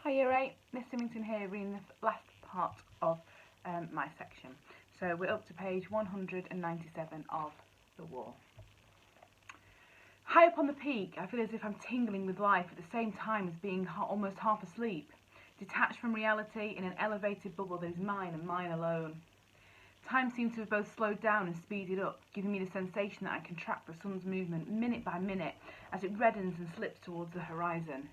Hi Year 8, Ms Symington here reading the last part of my section. So we're up to page 197 of The Wall. High up on the peak, I feel as if I'm tingling with life at the same time as being almost half asleep, detached from reality in an elevated bubble that is mine and mine alone. Time seems to have both slowed down and speeded up, giving me the sensation that I can track the sun's movement minute by minute as it reddens and slips towards the horizon.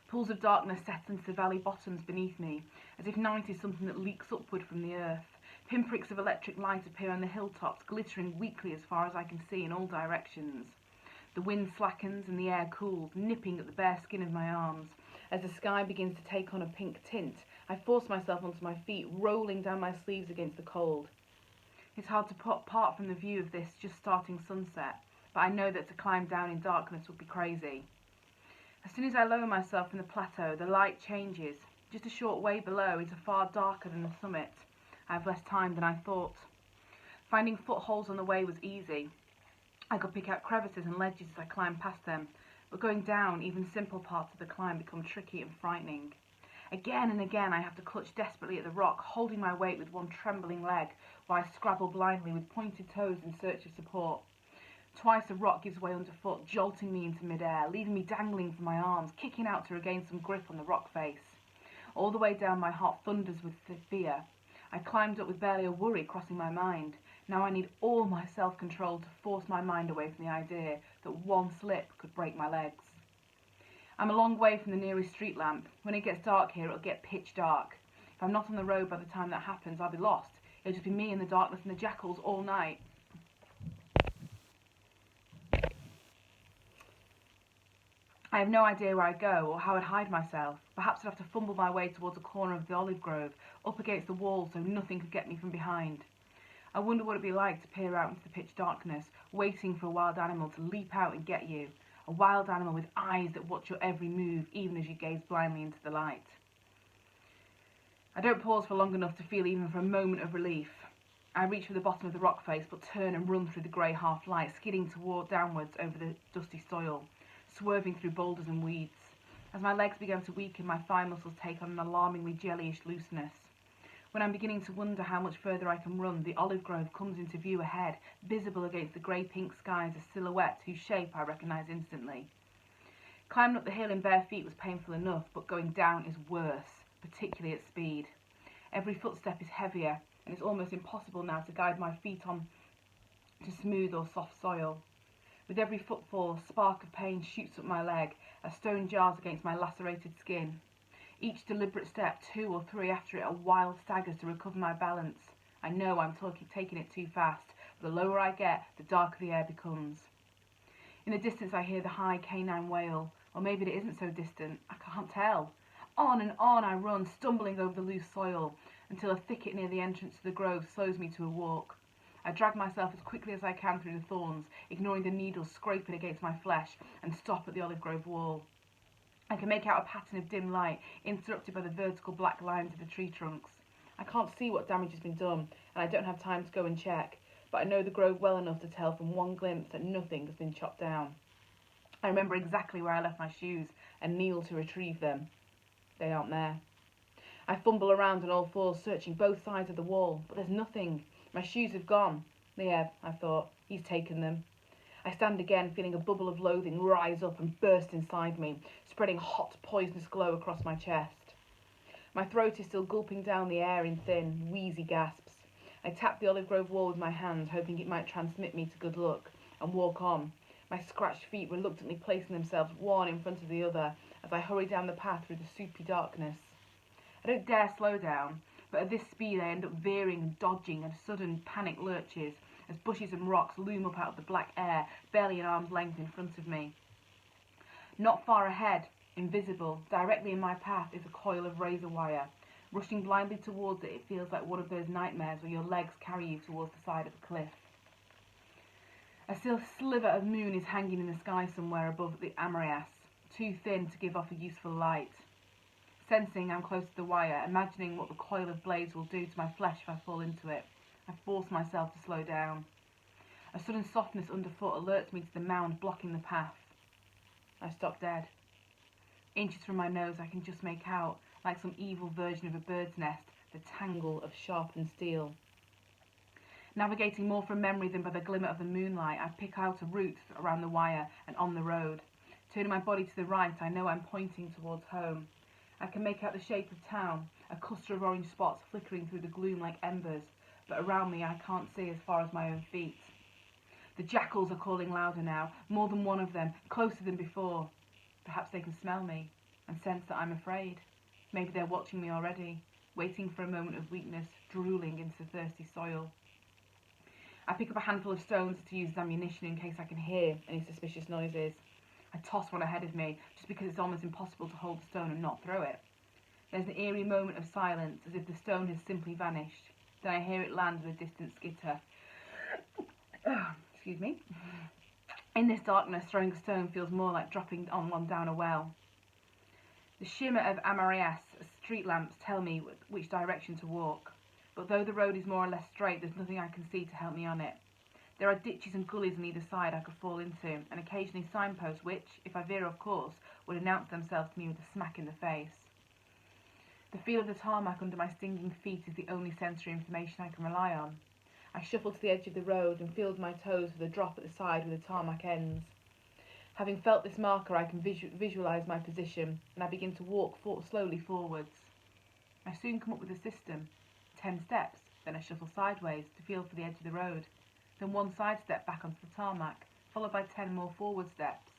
Pools of darkness settle into the valley bottoms beneath me, as if night is something that leaks upward from the earth. Pinpricks of electric light appear on the hilltops, glittering weakly as far as I can see in all directions. The wind slackens and the air cools, nipping at the bare skin of my arms. As the sky begins to take on a pink tint, I force myself onto my feet, rolling down my sleeves against the cold. It's hard to put apart from the view of this just starting sunset, but I know that to climb down in darkness would be crazy. As soon as I lower myself from the plateau, the light changes. Just a short way below is far darker than the summit. I have less time than I thought. Finding footholds on the way was easy. I could pick out crevices and ledges as I climbed past them, but going down, even simple parts of the climb become tricky and frightening. Again and again I have to clutch desperately at the rock, holding my weight with one trembling leg, while I scrabble blindly with pointed toes in search of support. Twice the rock gives way underfoot, jolting me into midair, leaving me dangling from my arms, kicking out to regain some grip on the rock face. All the way down my heart thunders with fear. I climbed up with barely a worry crossing my mind. Now I need all my self-control to force my mind away from the idea that one slip could break my legs. I'm a long way from the nearest street lamp. When it gets dark here, it'll get pitch dark. If I'm not on the road by the time that happens, I'll be lost. It'll just be me in the darkness and the jackals all night. I have no idea where I'd go or how I'd hide myself. Perhaps I'd have to fumble my way towards a corner of the olive grove, up against the wall so nothing could get me from behind. I wonder what it'd be like to peer out into the pitch darkness, waiting for a wild animal to leap out and get you. A wild animal with eyes that watch your every move, even as you gaze blindly into the light. I don't pause for long enough to feel even for a moment of relief. I reach for the bottom of the rock face, but turn and run through the grey half-light, skidding downwards over the dusty soil, swerving through boulders and weeds. As my legs began to weaken, my thigh muscles take on an alarmingly jellyish looseness. When I'm beginning to wonder how much further I can run, the olive grove comes into view ahead, visible against the grey-pink skies, a silhouette whose shape I recognise instantly. Climbing up the hill in bare feet was painful enough, but going down is worse, particularly at speed. Every footstep is heavier, and it's almost impossible now to guide my feet on to smooth or soft soil. With every footfall, a spark of pain shoots up my leg, a stone jars against my lacerated skin. Each deliberate step, 2 or 3 after it, are wild staggers to recover my balance. I know I'm taking it too fast, but the lower I get, the darker the air becomes. In the distance I hear the high canine wail, or maybe it isn't so distant, I can't tell. On and on I run, stumbling over the loose soil, until a thicket near the entrance to the grove slows me to a walk. I drag myself as quickly as I can through the thorns, ignoring the needles scraping against my flesh, and stop at the olive grove wall. I can make out a pattern of dim light, interrupted by the vertical black lines of the tree trunks. I can't see what damage has been done, and I don't have time to go and check, but I know the grove well enough to tell from one glimpse that nothing has been chopped down. I remember exactly where I left my shoes, and kneel to retrieve them. They aren't there. I fumble around on all fours, searching both sides of the wall, but there's nothing. My shoes have gone. Yeah, I thought, he's taken them. I stand again, feeling a bubble of loathing rise up and burst inside me, spreading hot, poisonous glow across my chest. My throat is still gulping down the air in thin, wheezy gasps. I tap the olive grove wall with my hands, hoping it might transmit me to good luck, and walk on, my scratched feet reluctantly placing themselves one in front of the other as I hurry down the path through the soupy darkness. I don't dare slow down, but at this speed I end up veering and dodging at sudden panic lurches as bushes and rocks loom up out of the black air, barely an arm's length in front of me. Not far ahead, invisible, directly in my path, is a coil of razor wire. Rushing blindly towards it, it feels like one of those nightmares where your legs carry you towards the side of a cliff. A still sliver of moon is hanging in the sky somewhere above the Amarias, too thin to give off a useful light. Sensing I'm close to the wire, imagining what the coil of blades will do to my flesh if I fall into it, I force myself to slow down. A sudden softness underfoot alerts me to the mound blocking the path. I stop dead. Inches from my nose I can just make out, like some evil version of a bird's nest, the tangle of sharpened steel. Navigating more from memory than by the glimmer of the moonlight, I pick out a route around the wire and on the road. Turning my body to the right, I know I'm pointing towards home. I can make out the shape of town, a cluster of orange spots flickering through the gloom like embers, but around me I can't see as far as my own feet. The jackals are calling louder now, more than one of them, closer than before. Perhaps they can smell me and sense that I'm afraid. Maybe they're watching me already, waiting for a moment of weakness, drooling into the thirsty soil. I pick up a handful of stones to use as ammunition in case I can hear any suspicious noises. I toss one ahead of me, just because it's almost impossible to hold the stone and not throw it. There's an eerie moment of silence, as if the stone has simply vanished. Then I hear it land with a distant skitter. Excuse me. In this darkness, throwing a stone feels more like dropping on one down a well. The shimmer of Amarias street lamps tell me which direction to walk, but though the road is more or less straight, there's nothing I can see to help me on it. There are ditches and gullies on either side I could fall into, and occasionally signposts which, if I veer off course, would announce themselves to me with a smack in the face. The feel of the tarmac under my stinging feet is the only sensory information I can rely on. I shuffle to the edge of the road and feel my toes with a drop at the side where the tarmac ends. Having felt this marker, I can visualise my position, and I begin to walk slowly forwards. I soon come up with a system. 10 steps, then I shuffle sideways to feel for the edge of the road, then one side step back onto the tarmac, followed by 10 more forward steps.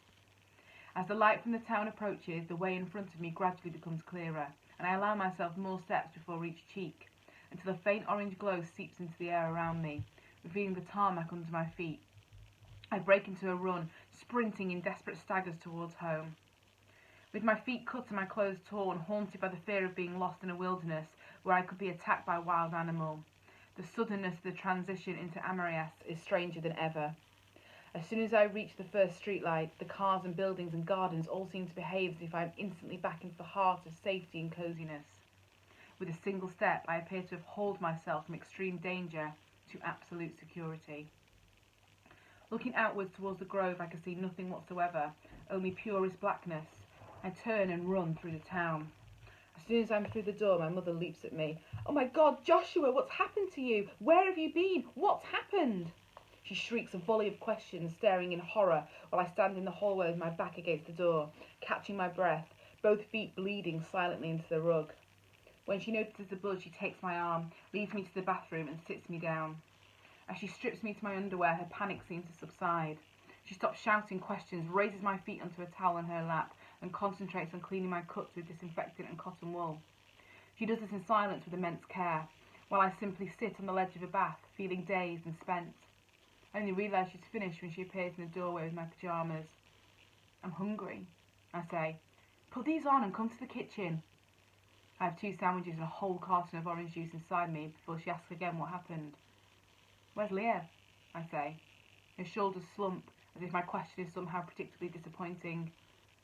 As the light from the town approaches, the way in front of me gradually becomes clearer, and I allow myself more steps before each cheek, until a faint orange glow seeps into the air around me, revealing the tarmac under my feet. I break into a run, sprinting in desperate staggers towards home. With my feet cut and my clothes torn, haunted by the fear of being lost in a wilderness where I could be attacked by a wild animal, the suddenness of the transition into Amarias is stranger than ever. As soon as I reach the first streetlight, the cars and buildings and gardens all seem to behave as if I am instantly back into the heart of safety and coziness. With a single step, I appear to have hauled myself from extreme danger to absolute security. Looking outwards towards the grove, I can see nothing whatsoever, only purest blackness. I turn and run through the town. As soon as I'm through the door, my mother leaps at me. "Oh my God, Joshua, what's happened to you? Where have you been? What's happened?" She shrieks a volley of questions, staring in horror, while I stand in the hallway with my back against the door, catching my breath, both feet bleeding silently into the rug. When she notices the blood, she takes my arm, leads me to the bathroom and sits me down. As she strips me to my underwear, her panic seems to subside. She stops shouting questions, raises my feet onto a towel in her lap, and concentrates on cleaning my cuts with disinfectant and cotton wool. She does this in silence with immense care, while I simply sit on the ledge of a bath, feeling dazed and spent. I only realise she's finished when she appears in the doorway with my pyjamas. "I'm hungry," I say. "Put these on and come to the kitchen." I have 2 sandwiches and a whole carton of orange juice inside me before she asks again what happened. "Where's Liev?" I say. Her shoulders slump, as if my question is somehow predictably disappointing.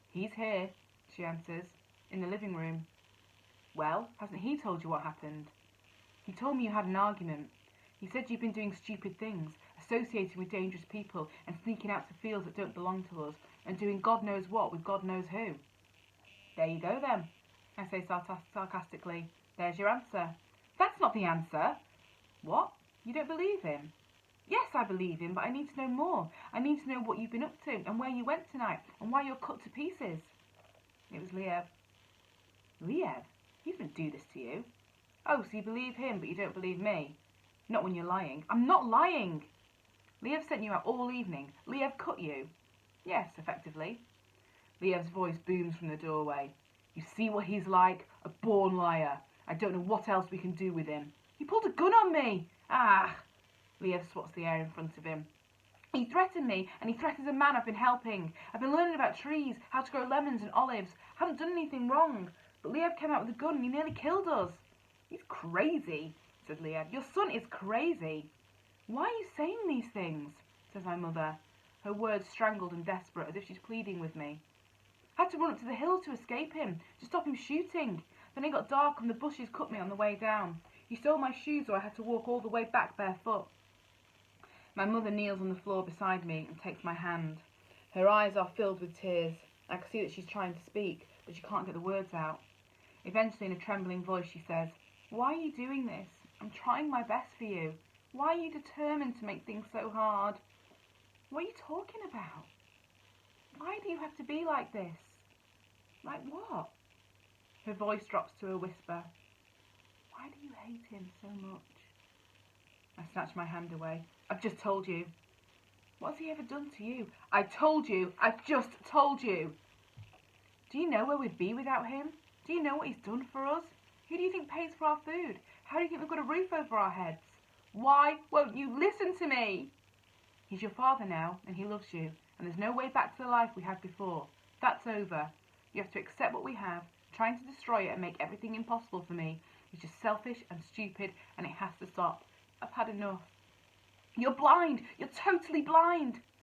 "He's here," she answers, "in the living room." "Well, hasn't he told you what happened?" "He told me you had an argument. He said you've been doing stupid things, associating with dangerous people and sneaking out to fields that don't belong to us, and doing God knows what with God knows who." "There you go then," I say sarcastically. "There's your answer." "That's not the answer." "What? You don't believe him?" "Yes, I believe him, but I need to know more. I need to know what you've been up to, and where you went tonight, and why you're cut to pieces." "It was Liev." "Liev? He didn't do this to you." "Oh, so you believe him, but you don't believe me?" "Not when you're lying." "I'm not lying." "Liev sent you out all evening. Liev cut you." "Yes, effectively." Liev's voice booms from the doorway. "You see what he's like? A born liar. I don't know what else we can do with him." "He pulled a gun on me." "Ah!" Liev swats the air in front of him. "He threatened me, and he threatens a man I've been helping. I've been learning about trees, how to grow lemons and olives. I haven't done anything wrong. But Liev came out with a gun and he nearly killed us." "He's crazy," said Liev. "Your son is crazy." "Why are you saying these things?" says my mother, her words strangled and desperate, as if she's pleading with me. "I had to run up to the hills to escape him, to stop him shooting. Then it got dark and the bushes cut me on the way down. He stole my shoes, so I had to walk all the way back barefoot." My mother kneels on the floor beside me and takes my hand. Her eyes are filled with tears. I can see that she's trying to speak, but she can't get the words out. Eventually, in a trembling voice, she says, "Why are you doing this? I'm trying my best for you. Why are you determined to make things so hard? What are you talking about? Why do you have to be like this? Like what?" Her voice drops to a whisper. "Why do you hate him so much?" I snatch my hand away. "I've just told you." "What's he ever done to you?" "I told you. I've just told you." "Do you know where we'd be without him? Do you know what he's done for us? Who do you think pays for our food? How do you think we've got a roof over our heads? Why won't you listen to me? He's your father now, and he loves you, and there's no way back to the life we had before. That's over. You have to accept what we have. Trying to destroy it and make everything impossible for me is just selfish and stupid, and it has to stop. I've had enough." "You're blind! You're totally blind!"